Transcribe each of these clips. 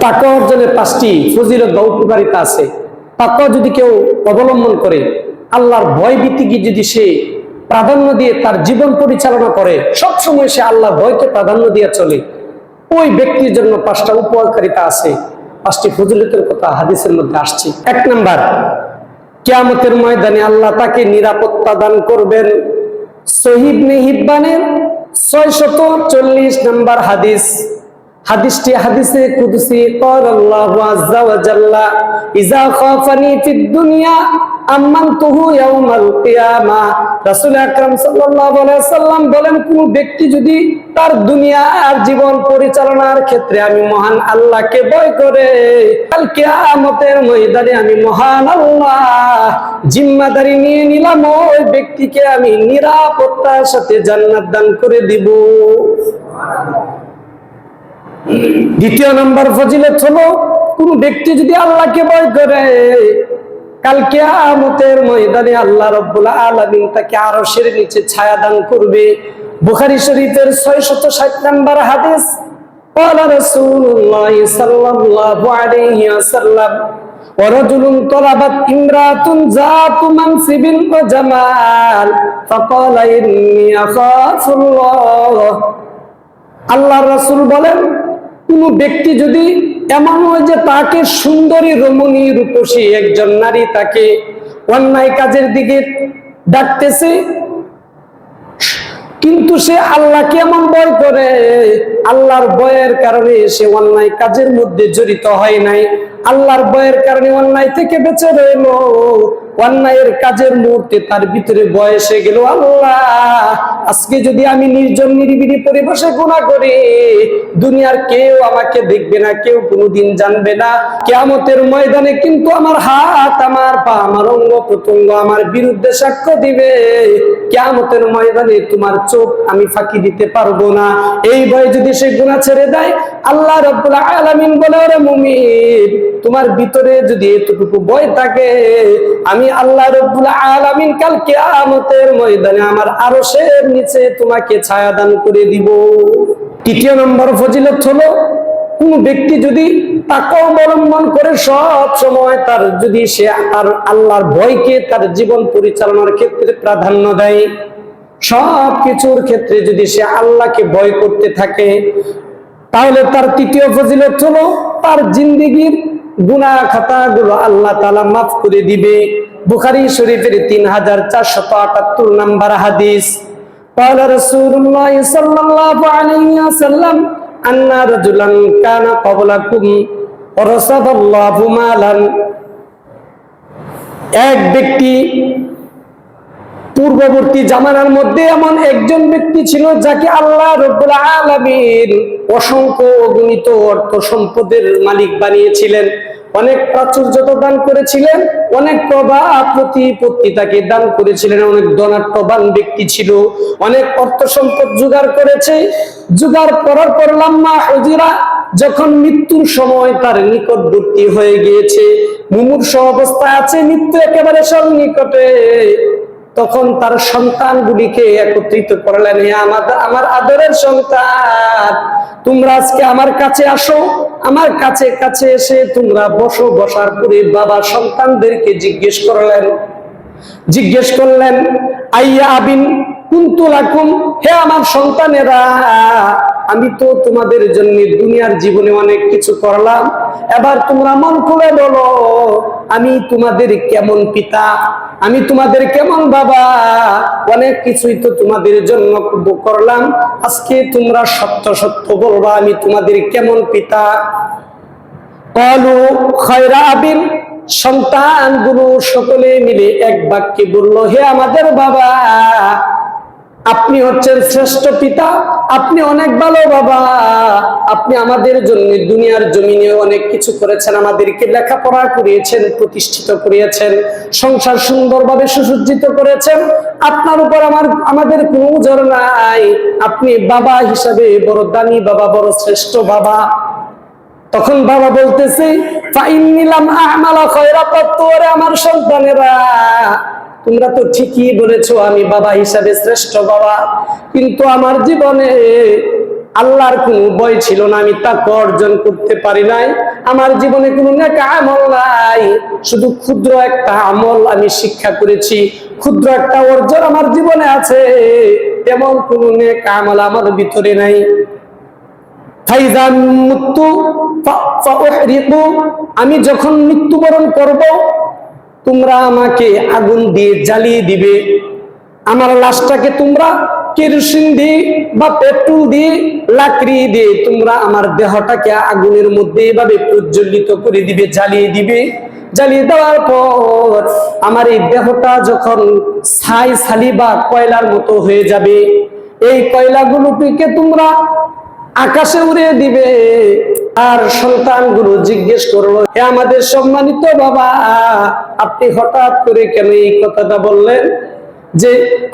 তাকওয়া অর্জনের 5টি ফজিলত বা উপকারিতা আছে। তাকওয়া যদি কেউ অবলম্বন করে, আল্লাহর ভয় ভীতিকে যদি সে প্রাধান্য দিয়ে তার জীবন পরিচালনা করে, সবসময় সে আল্লাহর ভয়কে প্রাধান্য দিয়ে চলে, ওই ব্যক্তির জন্য 5টা উপকারিতা আছে। 5টি ফজিলতের কথা হাদিসের মধ্যে আসছে। 1 নাম্বার, কিয়ামতের ময়দানে আল্লাহ তাকে নিরাপত্তা দান করবেন। সহিহ ইবনে হিব্বানের 640 নাম্বার হাদিস। হাদিসটি হাদিসে কুদসি, ক্বালাল্লাহু আযজা ওয়া জাল্লা ইযা খাফানি ফিদ দুনিয়া আমানতুহু ইয়াউমাল কিয়ামা। রাসূল আকরাম সাল্লাল্লাহু আলাইহি ওয়াসাল্লাম বলেন, কোন ব্যক্তি যদি তার দুনিয়ার জীবন পরিচালনার ক্ষেত্রে আমি মহান আল্লাহকে ভয় করে, কাল কিয়ামতের ময়দানে আমি মহান আল্লাহ জিম্মাদারি নিয়ে নিলাম, ওই ব্যক্তিকে আমি নিরাপত্তার সাথে জান্নাত দান করে দিব। দ্বিতীয় নম্বর ফজিলত হলো, কোন ব্যক্তি যদি আল্লাহকে ভয় করে, কাল কিয়ামতের ময়দানে আল্লাহ রাব্বুল আলামিন তাকে আরশের নিচে ছায়া দান করবে। বুখারী শরীফের 660 নম্বর হাদিস, ক্বালা রাসূলুল্লাহ সাল্লাল্লাহু আলাইহি ওয়াসাল্লাম ওয়া রাজুলুন তালাবাত ইমরাতুন যাতু মানসিবিন ওয়া জামাল ফাকালা ইন্নী আখাফুল্লাহ। আল্লাহর রাসূল বলেন, কোন ব্যক্তি যদি এমন হয় যে তাকে সুন্দরী রমণী রূপসী একজন নারী তাকে অন্যায় কাজের দিকে ডাকতেছে, কিন্তু সে আল্লাহকে এমন ভয় করে, আল্লাহর ভয়ের কারণে সে অন্যায় কাজের মধ্যে জড়িত হয় নাই, আল্লাহর ভয়ের কারণে অন্যায় থেকে বেঁচে রইল, অন্যায়ের কাজের মুহূর্তে তার ভিতরে ভয় এসে গেল, আল্লাহ আজকে যদি আমি নির্জন নিরিবিলি পরিবেশে গুনাহ করি, দুনিয়ার কেউ আমাকে দেখবে না, কেউ কোনোদিন জানবে না, কিয়ামতের ময়দানে কিন্তু আমার হাত, আমার পা, আমার অঙ্গ প্রত্যঙ্গ আমার বিরুদ্ধে সাক্ষ্য দিবে, কিয়ামতের ময়দানে তোমার চোখ আমি ফাঁকি দিতে পারবো না। এই ভয়ে যদি সে গুনাহ ছেড়ে দেয়, আল্লাহ রাব্বুল আলামিন বলে, ওরে মুমিন, তোমার ভিতরে যদি এতটুকু ভয় থাকে, আমি আল্লাহ রাব্বুল আলামিন কাল কিয়ামতের ময়দানে আমার আরশের নিচে তোমাকে ছায়া দান করে দিব। তৃতীয় নম্বর ফজিলত হলো, কোন ব্যক্তি যদি তাকওয়া অবলম্বন করে সব সময় তার যদি সে তার আল্লাহর ভয়কে তার জীবন পরিচালনার ক্ষেত্রে প্রাধান্য দেয়, সব কিছুর ক্ষেত্রে যদি সে আল্লাহকে ভয় করতে থাকে, তাহলে তার তৃতীয় ফজিলত হলো, তার জিন্দেগীর গুনাহ খাতাগুলো আল্লাহ তাআলা মাফ করে দিবে। বুখারী শরীফের 3478 নম্বর হাদিস, ক্বালা রাসূলুল্লাহ সাল্লাল্লাহু আলাইহি ওয়াসাল্লাম আন্না রাজুলান কানা ক্বাবলাকুম ওয়ারাসাদাল্লাহু মালান। এক ব্যক্তি, পূর্ববর্তী জামানার মধ্যে এমন একজন ব্যক্তি ছিল যাকে আল্লাহ রাব্বুল আলামিন অসংখ্য অগণিত অর্থ সম্পদের মালিক বানিয়েছিলেন, অনেক প্রাচুর্যতা দান করেছিলেন, অনেক প্রভাব প্রতিপত্তি তাকে দান করেছিলেন, অনেক ধনাঢ্যবান ব্যক্তি ছিল, অনেক অর্থ সম্পদ জোগাড় করেছে। জোগাড় করার পর লাম্মা হুজিরা, যখন মৃত্যুর সময় তার নিকটবর্তী হয়ে গিয়েছে, মুমূর্ষ অবস্থায় আছে, মৃত্যু একেবারে সন্নিকটে, তখন তার সন্তানগুলিকে একত্রিত করলেন, হে আমার আদরের সন্তান, তোমরা আজকে আমার কাছে আসো, আমার কাছে কাছে এসে তোমরা বসো। বসার পরে বাবা সন্তানদেরকে জিজ্ঞেস করলেন, আইয়া আবিন কুনতু লাকুম, হে আমার সন্তানেরা, আমি তো তোমাদের জন্য দুনিয়ার জীবনে অনেক কিছু করলাম, এবার তোমরা মন খুলে বলো, আমি তোমাদের কেমন পিতা, আমি তোমাদের কেমন বাবা, অনেক কিছুই তো তোমাদের জন্য করলাম, আজকে তোমরা সত্য সত্য বলবা আমি তোমাদের কেমন পিতা। ক্বালু খায়রা আবিন, সন্তানগুলো সকলে মিলে এক বাক্যে বলল, হে আমাদের বাবা, আপনি হচ্ছেন শ্রেষ্ঠ পিতা, আপনি অনেক ভালো বাবা, আপনি আমাদের জন্য দুনিয়ার জমিনে অনেক কিছু করেছেন, আমাদেরকে লেখাপড়া করিয়েছেন, প্রতিষ্ঠিত করিয়েছেন, সংসার সুন্দরভাবে সুসজ্জিত করেছেন, আপনার উপর আমাদের কোনো ওজর নাই, আপনি বাবা হিসাবে বড় দামি বাবা, বড় শ্রেষ্ঠ বাবা। তখন বাবা বলতেছে, ফাইন্নী লাম আ'মালা খায়রা কাত্তু, ওরে আমার সন্তানেরা, তোমরা তো ঠিকই বলেছো আমি বাবা হিসাবে শ্রেষ্ঠ বাবা, কিন্তু আমার জীবনে আল্লাহর কোনো ভয় ছিল না, আমি তাকওয়া অর্জন করতে পারি নাই, আমার জীবনে কোনো নেক আমল নাই, শুধু ক্ষুদ্র একটা আমল আমি শিক্ষা করেছি, ক্ষুদ্র একটা অর্জন আমার জীবনে আছে, তেমন কোনো নেক আমল আমার ভিতরে নাই। আমি যখন মৃত্যুবরণ করব, তোমরা আমাকে আগুন দিয়ে জ্বালিয়ে দিবে, আমার লাশটাকে তোমরা কেরোসিন দিয়ে বা পেট্রোল দিয়ে লাকড়ি দিয়ে তোমরা আমার দেহটাকে আগুনের মধ্যে এভাবে প্রজ্বলিত করে দিবে, জ্বালিয়ে দিবে। জ্বালিয়ে দেওয়ার পর আমার এই দেহটা যখন ছাই ছালি বা কয়লার মতো হয়ে যাবে, এই কয়লাগুলোকে তোমরা আকাশে উড়িয়ে দিবে। আর সন্তানগুলো জিজ্ঞেস করলো, হে আমাদের সম্মানিত বাবা, আপনি হঠাৎ করে কেন এই কথাটা বললেন যে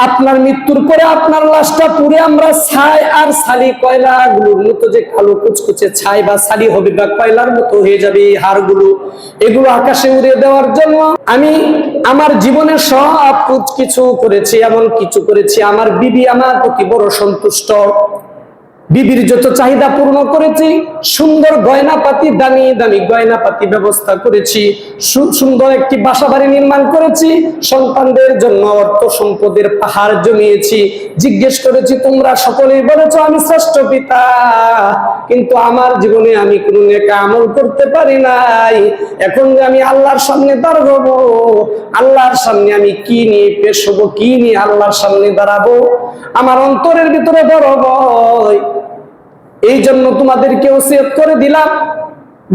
আপনার মৃত্যুর পরে আপনার লাশটা পুড়ে আমরা ছাই আর ছালি কয়লাগুলোর মতো যে কালো কুচকুচে ছাই বা ছালি হবে বা কয়লার মতো হয়ে যাবে, এই হাড়গুলো এগুলো আকাশে উড়িয়ে দেওয়ার জন্য আমি আমার জীবনে সব কিছু করেছি, এমন কিছু করেছি আমার বিবি আমার প্রতি বড় সন্তুষ্ট, বিবির যত চাহিদা পূর্ণ করেছি, সুন্দর গয়নাপাতি দামি দামি গয়নাপাতি ব্যবস্থা করেছি, সুন্দর একটি বাসা বাড়ি নির্মাণ করেছি, সন্তানদের জন্য অর্থ সম্পদের পাহাড় জমিয়েছি। জিজ্ঞেস করেছি, তোমরা সকলেই বলেছো আমি শ্রেষ্ঠ পিতা, কিন্তু আমার জীবনে আমি কোনো নেক আমল করতে পারি নাই। এখন যে আমি আল্লাহর সামনে দাঁড়াবো, আল্লাহর সামনে আমি কি নিয়ে পেশ হবো, কি নিয়ে আল্লাহর সামনে দাঁড়াবো, আমার অন্তরের ভিতরে বড় ভয়। এই জন্য তোমাদেরকে ওসিয়ত করে দিলাম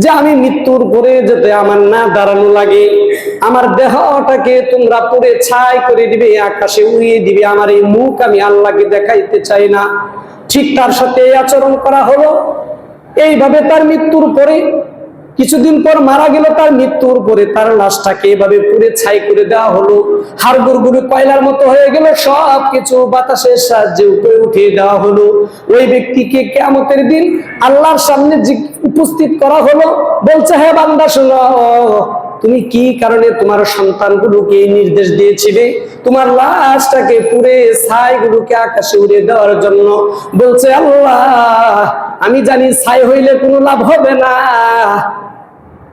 যে আমি মৃত্যুর পরে যাতে আমার না দাঁড়ানো লাগে, আমার দেহটাকে তোমরা পুড়ে ছাই করে দিবে, আকাশে উড়িয়ে দিবে, আমার এই মুখ আমি আল্লাহকে দেখাইতে চাই না। ঠিক তার সাথে এই আচরণ করা হলো। এইভাবে তার মৃত্যুর পরে কিছুদিন পর মারা গেল, তার মৃত্যুর পরে তার লাশটাকে এভাবে পুড়ে ছাই করে দেওয়া হলো, হাড়গুড়গুলো কয়লার মতো হয়ে গেল, সব কিছু বাতাসের সাহায্যে উপরে উঠিয়ে দেওয়া হলো। ওই ব্যক্তিকে কিয়ামতের দিন আল্লাহর সামনে উপস্থিত করা হলো। বলছে, হে বান্দা শোনো, তুমি কি কারণে তোমার সন্তানগুলোকে নির্দেশ দিয়েছিলে তোমার লাশটাকে পুড়ে ছাইগুলোকে আকাশে উড়িয়ে দেওয়ার জন্য? বলছে, আল্লাহ আমি জানি ছাই হইলে কোনো লাভ হবে না,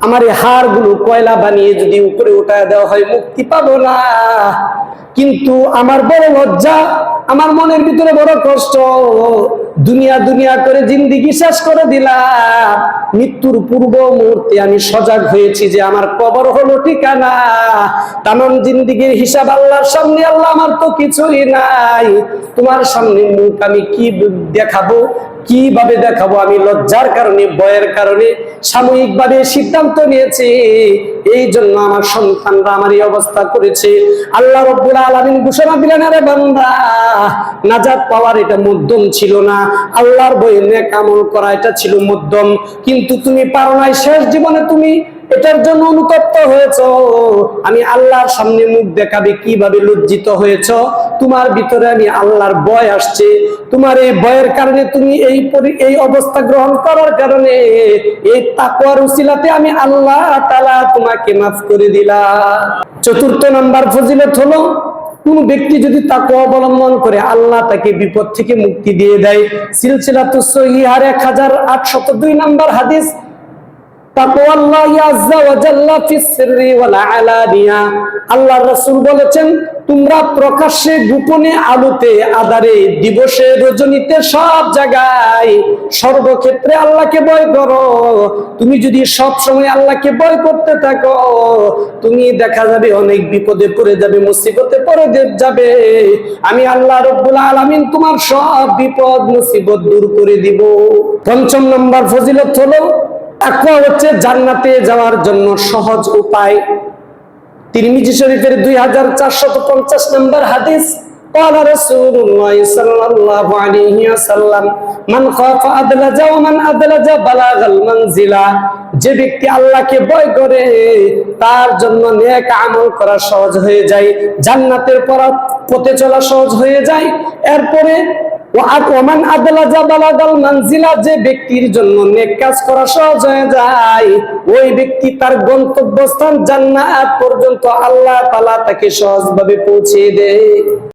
আমার এই হাড়গুলো কয়লা বানিয়ে যদি উপরে উঠায় দেওয়া হয় মুক্তি পাবো না, কিন্তু আমার বড় লজ্জা, আমার মনের ভিতরে বড় কষ্ট, দুনিয়া দুনিয়া করে জিন্দেগি শেষ করে দিলাম, মৃত্যুর পূর্ব মুহূর্তে আমি সজাগ হয়েছি যে আমার কবর হলো ঠিকানা, তামাম জিন্দেগির হিসাব আল্লাহর সামনে, আল্লাহ আমার তো কিছুই নাই, তোমার সামনে মুখ আমি কি দেখাবো, কিভাবে দেখাবো? আমি লজ্জার কারণে, ভয়ের কারণে সাময়িকভাবে সিদ্ধান্ত নিয়েছি, এই জন্য আমার সন্তানরা আমার এই অবস্থা করেছে। আল্লাহ রাব্বুল আলামিন ঘোষণা দিলেন, আরে বান্দা, নাজাত পাওয়ার এটা মধ্যম ছিল না, আল্লাহর ভয়ে নেক আমল করা এটা ছিল মধ্যম, কিন্তু তুমি পারো নাই, শেষ জীবনে তুমি এটার জন্য অনুতপ্ত হয়েছ, আমি আল্লাহর সামনে মুখ দেখাবে কিভাবে লজ্জিত হয়েছ, তোমার ভিতরে আমি আল্লাহর ভয় আসছে, তোমার এই ভয়ের কারণে তুমি এই অবস্থা গ্রহণ করার কারণে এই তাকওয়ার উসিলাতে আমি আল্লাহ তাআলা তোমাকে মাফ করে দিলাম। চতুর্থ নাম্বার ফজিলত হলো, কোন ব্যক্তি যদি তাকওয়া অবলম্বন করে আল্লাহ তাকে বিপদ থেকে মুক্তি দিয়ে দেয়। সিলসিলাতুস সহিহার 1802 নাম্বার হাদিস, তাকওয়াল্লাহি আযজা ওয়া জাল্লা ফিস সিররি ওয়াল আলানিয়া, আল্লাহর রাসূল বলেছেন, তোমরা প্রকাশ্যে গোপনে আলোতে আঁধারে দিবসে রজনীতে সব জায়গায় সর্বক্ষেত্রে আল্লাহকে ভয় করো। তুমি যদি সব সময় আল্লাহকে ভয় করতে থাকো, তুমি দেখা যাবে অনেক বিপদে পড়ে যাবে, মুসিবতে পড়ে যাবে, আমি আল্লাহ রাব্বুল আলামিন তোমার সব বিপদ মুসিবত দূর করে দিব। পঞ্চম নম্বর ফজিলত হলো, তাকওয়া হচ্ছে জান্নাতে যাওয়ার জন্য সহজ উপায়। তিরমিজি শরীফের 2450 নম্বর হাদিস, قال رسول الله صلى الله عليه وسلم من خاف أدلج ومن أدلج بلغ المنزلة, যে ব্যক্তি আল্লাহকে ভয় করে তার জন্য নেক আমল করা সহজ হয়ে যায়, জান্নাতের পথে চলা সহজ হয়ে যায়। এরপরে ওমান আদলাজা বালাগাল মানজিলা, যে ব্যক্তির জন্য নেক কাজ করা সহজ হয়ে যায়, ওই ব্যক্তি তার গন্তব্যস্থান জান্নাত পর্যন্ত আল্লাহ তাআলা তাকে সহজভাবে পৌঁছে দেয়।